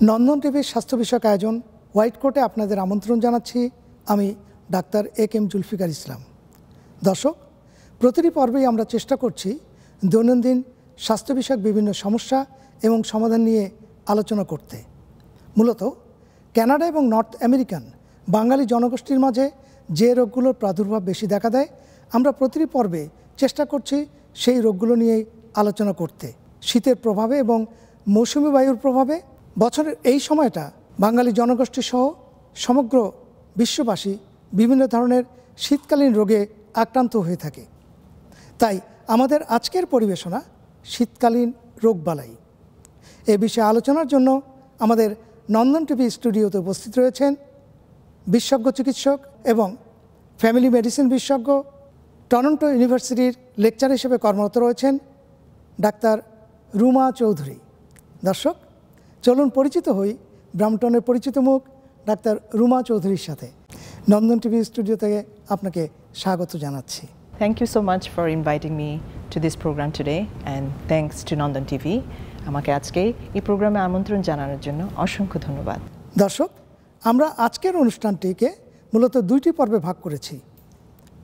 নন্দন টিভির স্বাস্থ্য বিষয়ক আয়োজন হোয়াইট কোটে আপনাদের আমন্ত্রণ জানাচ্ছি। আমি ডাক্তার এ.কে.এম. জুলফিকার ইসলাম। দর্শক, প্রতিটি পর্বেই আমরা চেষ্টা করছি দৈনন্দিন স্বাস্থ্য বিষয়ক বিভিন্ন সমস্যা এবং সমাধান নিয়ে আলোচনা করতে। মূলত কানাডা এবং নর্থ আমেরিকান বাঙালি জনগোষ্ঠীর মাঝে যে রোগগুলোর প্রাদুর্ভাব বেশি দেখা দেয়, আমরা প্রতিটি পর্বে চেষ্টা করছি সেই রোগগুলো নিয়েই আলোচনা করতে। শীতের প্রভাবে এবং মৌসুমি বায়ুর প্রভাবে বছরের এই সময়টা বাঙালি জনগোষ্ঠী সহ সমগ্র বিশ্ববাসী বিভিন্ন ধরনের শীতকালীন রোগে আক্রান্ত হয়ে থাকে। তাই আমাদের আজকের পরিবেশনা শীতকালীন রোগবালাই। এ বিষয়ে আলোচনার জন্য আমাদের নন্দন টিভি স্টুডিওতে উপস্থিত রয়েছেন বিশেষজ্ঞ চিকিৎসক এবং ফ্যামিলি মেডিসিন বিশেষজ্ঞ, টরন্টো ইউনিভার্সিটির লেকচার হিসেবে কর্মরত রয়েছেন ডাক্তার রুমা চৌধুরী। দর্শক, চলুন পরিচিত হই ব্রাম্পটনের পরিচিত মুখ ডাক্তার রুমা চৌধুরীর সাথে। নন্দন টিভি স্টুডিও থেকে আপনাকে স্বাগত জানাচ্ছি। Thank you so much for inviting me to this program today, and thanks to Nandan TV. আমাকে আজকে এই প্রোগ্রামে আমন্ত্রণ জানানোর জন্য অসংখ্য ধন্যবাদ। দর্শক, আমরা আজকের অনুষ্ঠানটিকে মূলত দুইটি পর্বে ভাগ করেছি।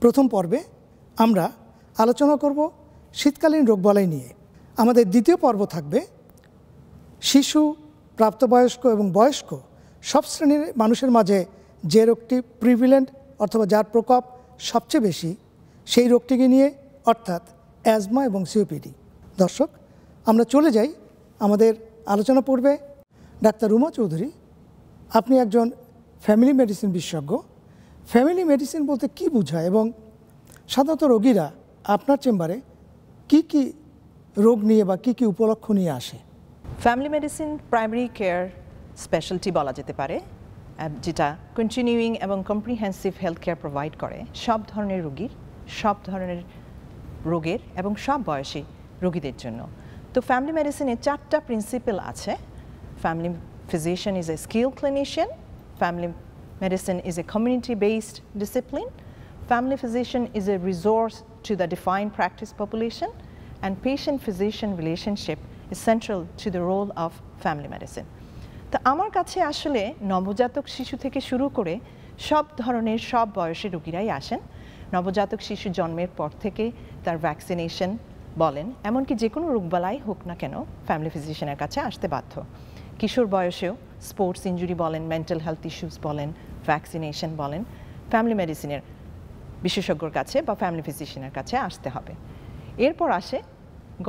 প্রথম পর্বে আমরা আলোচনা করব শীতকালীন রোগবালাই নিয়ে। আমাদের দ্বিতীয় পর্ব থাকবে শিশু, প্রাপ্তবয়স্ক এবং বয়স্ক সব শ্রেণীর মানুষের মাঝে যে রোগটি প্রিভিলেন্ট অথবা যার প্রকোপ সবচেয়ে বেশি, সেই রোগটিকে নিয়ে, অর্থাৎ অ্যাজমা এবং সিওপিডি। দর্শক, আমরা চলে যাই আমাদের আলোচনা পূর্বে। ডাক্তার রুমা চৌধুরী, আপনি একজন ফ্যামিলি মেডিসিন বিশেষজ্ঞ। ফ্যামিলি মেডিসিন বলতে কী বোঝায় এবং সাধারণত রোগীরা আপনার চেম্বারে কি কি রোগ নিয়ে বা কি কি উপলক্ষ নিয়ে আসে? Family medicine primary care speciality বলা যেতে পারে, যেটা কন্টিনিউইং এবং কম্প্রিহেন্সিভ হেলথ কেয়ার প্রোভাইড করে সব ধরনের রোগীর, সব ধরনের রোগের এবং সব বয়সী রোগীদের জন্য। তো ফ্যামিলি মেডিসিনে 4টা প্রিন্সিপাল আছে। Family physician is a skill clinician, family medicine is a community based discipline, family physician is a resource to the defined practice population, and patient-physician relationship is central to the role of family medicine. তো আমার কাছে আসলে নবজাতক শিশু থেকে শুরু করে সব ধরনের সব বয়সী রোগীরাই আসেন। নবজাতক শিশু জন্মের পর থেকে তার ভ্যাকসিনেশন বলেন, এমনকি যে কোনো রোগবালাই হোক না কেন ফ্যামিলি ফিজিশিয়ানের কাছে আসতে বাধ্য। কিশোর বয়সেও স্পোর্টস ইনজুরি বলেন, মেন্টাল হেলথ ইস্যুস বলেন, ভ্যাকসিনেশন বলেন, ফ্যামিলি মেডিসিনের বিশেষজ্ঞর কাছে বা ফ্যামিলি ফিজিশিয়ানের কাছে আসতে হবে। এরপর আসে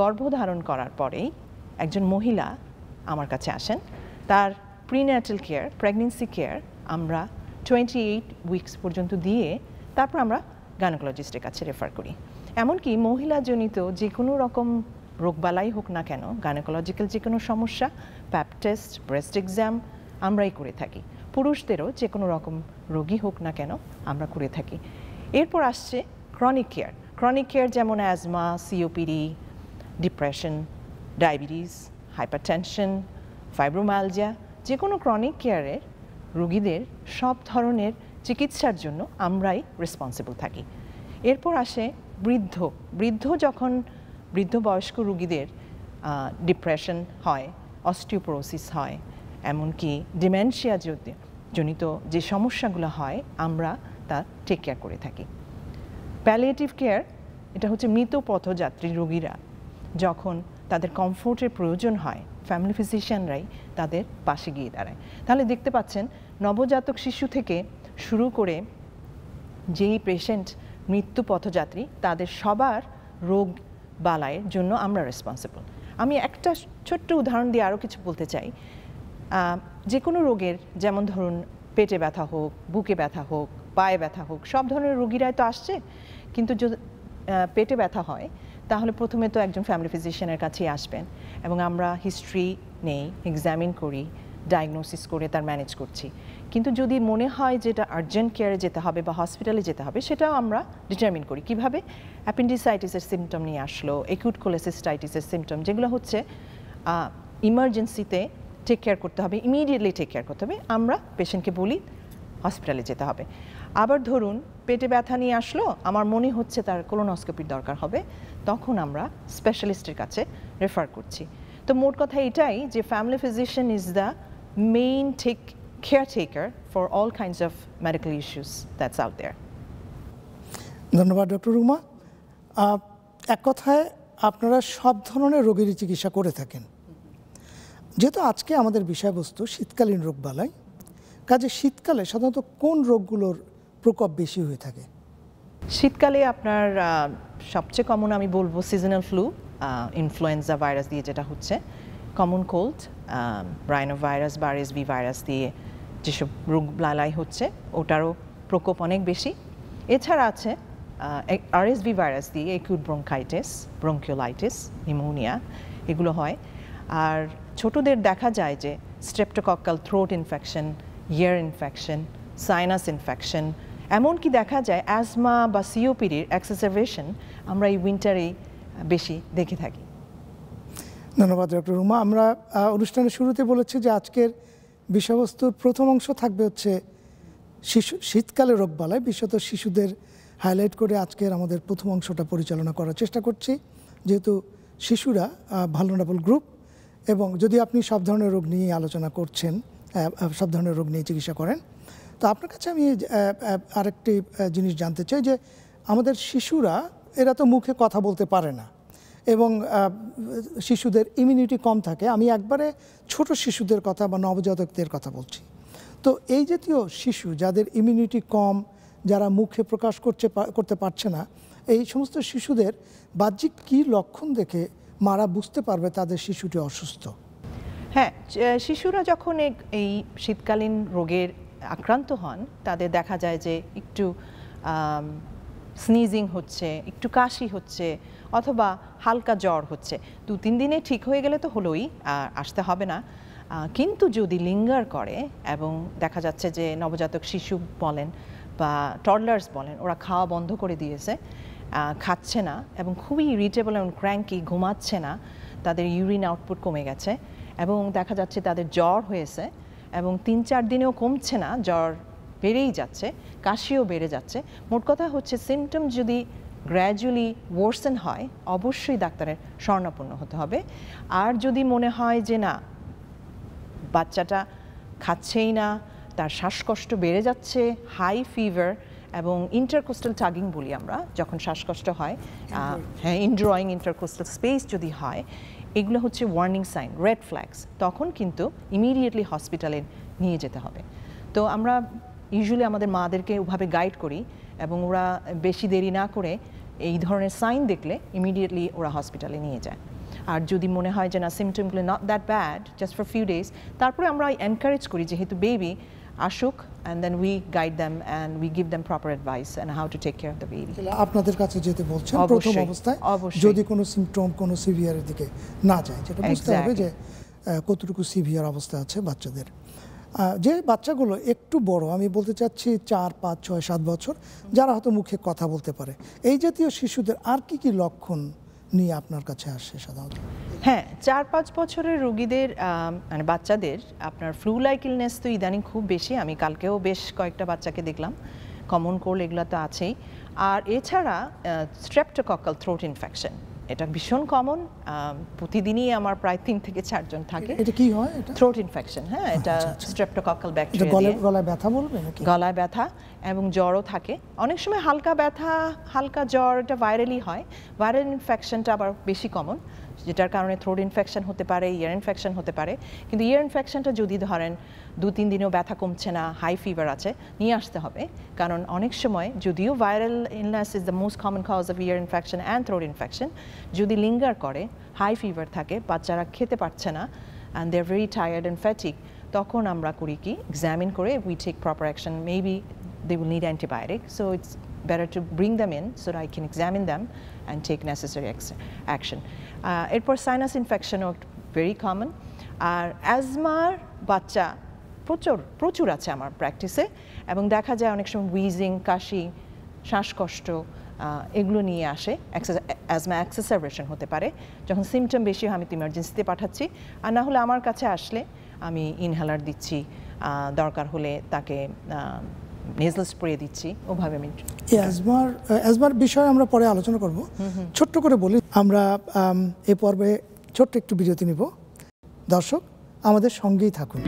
গর্ভধারণ করার পরেই একজন মহিলা আমার কাছে আসেন। তার প্রিন্যাটাল কেয়ার, প্রেগনেন্সি কেয়ার আমরা 28 উইকস পর্যন্ত দিয়ে তারপর আমরা গাইনোকোলজিস্টের কাছে রেফার করি। এমনকি মহিলাজনিত যে কোনো রকম রোগবালাই হোক না কেন, গাইনোকোলজিক্যাল যে কোনো সমস্যা, প্যাপ টেস্ট, ব্রেস্ট এক্সাম আমরাই করে থাকি। পুরুষদেরও যে কোনো রকম রোগী হোক না কেন আমরা করে থাকি। এরপর আসছে ক্রনিক কেয়ার। ক্রনিক কেয়ার যেমন asthma, COPD, depression, diabetes, hypertension, fibromyalgia, যে কোনো ক্রনিক কেয়ারের রোগীদের সব ধরনের চিকিৎসার জন্য আমরাই রেসপন্সিবল থাকি। এরপর আসে যখন বৃদ্ধ বয়স্ক রোগীদের ডিপ্রেশন হয়, অস্টিওপোরোসিস হয়, এমনকি ডিমেনশিয়া জনিত যে সমস্যাগুলো হয় আমরা তা টেক কেয়ার করে থাকি। প্যালিয়েটিভ কেয়ার, এটা হচ্ছে মৃত পথযাত্রী রোগীরা যখন তাদের কমফোর্টের প্রয়োজন হয়, ফ্যামিলি ফিজিশিয়ানরাই তাদের পাশে গিয়ে দাঁড়ায়। তাহলে দেখতে পাচ্ছেন নবজাতক শিশু থেকে শুরু করে যেই পেশেন্ট মৃত্যু পথযাত্রী, তাদের সবার রোগ বালাইয়ের জন্য আমরা রেসপন্সিবল। আমি একটা ছোট্ট উদাহরণ দিয়ে আরও কিছু বলতে চাই। যে কোনো রোগের, যেমন ধরুন পেটে ব্যথা হোক, বুকে ব্যথা হোক, পায়ে ব্যথা হোক, সব ধরনের রোগীরাই তো আসছে। কিন্তু যদি পেটে ব্যথা হয় তাহলে প্রথমে তো একজন ফ্যামিলি ফিজিশিয়ানের কাছেই আসবেন এবং আমরা হিস্ট্রি নেই, এক্সামিন করি, ডায়াগনোসিস করে তার ম্যানেজ করছি। কিন্তু যদি মনে হয় যে এটা আর্জেন্ট কেয়ারে যেতে হবে বা হসপিটালে যেতে হবে, সেটাও আমরা ডিটারমিন করি। কিভাবে? অ্যাপেন্ডিসাইটিসের সিমটম নিয়ে আসলো, একিউট কোলেসিস্টাইটিসের সিমটম, যেগুলো হচ্ছে ইমার্জেন্সিতে টেক কেয়ার করতে হবে, ইমিডিয়েটলি টেক কেয়ার করতে হবে, আমরা পেশেন্টকে বলি হসপিটালে যেতে হবে। আবার ধরুন পেটে ব্যথা নিয়ে আসলো, আমার মনে হচ্ছে তার কোলোনোস্কোপির দরকার হবে, তখন আমরা স্পেশালিস্টের কাছে রেফার করছি। তো মোট কথা এটাই যে family physician is the main caretaker for all kinds of medical issues that's out there. ধন্যবাদ ডক্টর রুমা। এক কথায় আপনারা সব ধরনের রোগেরই চিকিৎসা করে থাকেন। যেহেতু আজকে আমাদের বিষয়বস্তু শীতকালীন রোগবালাই, কাজে শীতকালে সাধারণত কোন রোগগুলোর প্রকোপ বেশি হয়ে থাকে? শীতকালে আপনার সবচেয়ে কমন আমি বলবো সিজনাল ফ্লু, ইনফ্লুয়েঞ্জা ভাইরাস দিয়ে যেটা হচ্ছে, কমন কোল্ড, রাইনোভাইরাস বা আরএসভি ভাইরাস দিয়ে যেসব রোগ বালাই হচ্ছে ওটারও প্রকোপ অনেক বেশি। এছাড়া আছে আরএসভি ভাইরাস দিয়ে একিউট ব্রঙ্কাইটিস, ব্রঙ্কিওলাইটিস, নিউমোনিয়া এগুলো হয়। আর ছোটদের দেখা যায় যে স্ট্রেপ্টোকক্কাল থ্রোট ইনফেকশন, ইয়ার ইনফেকশন, সাইনাস ইনফেকশন, এমনকি দেখা যায় অ্যাজমা বা সিওপিডির এক্সারবেশন আমরা এই উইন্টারেই বেশি দেখে থাকি। ধন্যবাদ ডক্টর রুমা। আমরা অনুষ্ঠানের শুরুতে বলেছি যে আজকের বিষয়বস্তুর প্রথম অংশ থাকবে হচ্ছে শীতকালে রোগবালাই, বিশেষত শিশুদের হাইলাইট করে আজকের আমাদের প্রথম অংশটা পরিচালনা করার চেষ্টা করছি, যেহেতু শিশুরা ভালনারেবল গ্রুপ এবং যদি আপনি সব ধরনের রোগ নিয়ে আলোচনা করছেন, সব ধরনের রোগ নিয়ে চিকিৎসা করেন, তো আপনার কাছে আমি আরেকটি জিনিস জানতে চাই যে আমাদের শিশুরা এরা তো মুখে কথা বলতে পারে না এবং শিশুদের ইমিউনিটি কম থাকে। আমি একবারে ছোট শিশুদের কথা বা নবজাতকদের কথা বলছি। তো এই জাতীয় শিশু যাদের ইমিউনিটি কম, যারা মুখে প্রকাশ করতে পারছে না, এই সমস্ত শিশুদের বাহ্যিক কী লক্ষণ দেখে মারা বুঝতে পারবে তাদের শিশুটি অসুস্থ? হ্যাঁ, শিশুরা যখন এই শীতকালীন রোগের আক্রান্ত হন তাদের দেখা যায় যে একটু স্নিজিং হচ্ছে, একটু কাশি হচ্ছে, অথবা হালকা জ্বর হচ্ছে। 2-3 দিনে ঠিক হয়ে গেলে তো হলোই, আসতে হবে না। কিন্তু যদি লিঙ্গার করে এবং দেখা যাচ্ছে যে নবজাতক শিশু বলেন বা টডলার্স বলেন, ওরা খাওয়া বন্ধ করে দিয়েছে, খাচ্ছে না এবং খুবই ইরিটেবল এবং ক্র্যাঙ্কি, ঘুমাচ্ছে না, তাদের ইউরিন আউটপুট কমে গেছে এবং দেখা যাচ্ছে তাদের জ্বর হয়েছে এবং 3-4 দিনেও কমছে না, জ্বর বেড়েই যাচ্ছে, কাশিও বেড়ে যাচ্ছে। মোট কথা হচ্ছে সিমটম যদি গ্র্যাজুয়ালি ওয়ার্সেন হয় অবশ্যই ডাক্তারের শরণাপন্ন হতে হবে। আর যদি মনে হয় যে না, বাচ্চাটা খাচ্ছেই না, তার শ্বাসকষ্ট বেড়ে যাচ্ছে, হাই ফিভার এবং ইন্টারকোস্টাল টাগিং বলি আমরা যখন শ্বাসকষ্ট হয়, হ্যাঁ, ইনড্রয়িং ইন্টারকোস্টাল স্পেস যদি হয়, এগুলো হচ্ছে ওয়ার্নিং সাইন, রেড ফ্ল্যাগস, তখন কিন্তু ইমিডিয়েটলি হসপিটালে নিয়ে যেতে হবে। তো আমরা ইউজুয়ালি আমাদের মাদেরকে ওভাবে গাইড করি এবং ওরা বেশি দেরি না করে এই ধরনের সাইন দেখলে ইমিডিয়েটলি ওরা হসপিটালে নিয়ে যায়। আর যদি মনে হয় যে না, সিমটমগুলো not that bad, just for few days, তারপরে আমরা এনকারেজ করি যেহেতু বেবি আসুক, and then we guide them and we give them proper advice and how to take care of the baby. আপনাদের কাছে যেতে বলছেন প্রথম অবস্থায়, যদি কোনো সিমটম কোনো সিভিয়ারের দিকে না যায়, যেটা বুঝতে হবে যে কতটুকু সিভিয়ার অবস্থা আছে বাচ্চাদের। যে বাচ্চাগুলো একটু বড়, আমি বলতে চাচ্ছি 4, 5, 6, 7 বছর, যারা হয়তো মুখে কথা বলতে পারে, এই জাতীয় শিশুদের আর কি কি লক্ষণ নিয়ে আপনার কাছে আসে সাধারণত? হ্যাঁ, 4-5 বছরের রোগীদের মানে বাচ্চাদের আপনার ফ্লু লাইক ইলনেস তো ইদানিং খুব বেশি। আমি কালকেও বেশ কয়েকটা বাচ্চাকে দেখলাম, কমন কোল্ড এগুলো তো আছেই। আর এছাড়া স্ট্রেপ্টোকক্কাল থ্রোট ইনফেকশন, এটা ভীষণ কমন, প্রতিদিনই আমার প্রায় 3 থেকে 4 জন থাকে। এটা কি হয়? এটা থ্রোট ইনফেকশন, হ্যাঁ, এটা স্ট্রেপ্টোকক্কাল ব্যাকটেরিয়া। গলায় ব্যথা বলবে নাকি? গলায় ব্যথা এবং জ্বরও থাকে, অনেক সময় হালকা ব্যথা, হালকা জ্বর, এটা ভাইরালি হয়। ভাইরাল ইনফেকশনটা আবার বেশি কমন, যেটার কারণে থ্রোট ইনফেকশন হতে পারে, ইয়ার ইনফেকশন হতে পারে। কিন্তু ইয়ার ইনফেকশনটা যদি ধরেন 2-3 দিনেও ব্যথা কমছে না, হাই ফিভার আছে, নিয়ে আসতে হবে। কারণ অনেক সময় যদিও viral illness is the most common cause of ear infection and throat infection, যদি লিঙ্গার করে, হাই ফিভার থাকে, বাচ্চারা খেতে পারছে না and they are very tired and fatigue, তখন আমরা করি কি, এক্সামিন করে we take proper action. Maybe they will need antibiotic, so it's better to bring them in so that I can examine them and take necessary action. এরপর sinus ইনফেকশনও very common. আর অ্যাজমার বাচ্চা প্রচুর আছে আমার প্র্যাকটিসে এবং দেখা যায় অনেক সময় উইজিং, কাশি, শ্বাসকষ্ট এগুলো নিয়ে আসে। অ্যাজমা এক্সারবেশন হতে পারে, যখন সিমটম বেশি হয় আমি তো ইমার্জেন্সিতে পাঠাচ্ছি, আর না হলে আমার কাছে আসলে আমি ইনহেলার দিচ্ছি, দরকার হলে তাকে নেজল স্প্রে দিচ্ছি, ওভাবে আমি। অ্যাজমার বিষয়ে আমরা পরে আলোচনা করব। ছোট্ট করে বলি, আমরা এই পর্বে ছোট্ট একটু বিরতি নিব। দর্শক আমাদের সঙ্গেই থাকুন।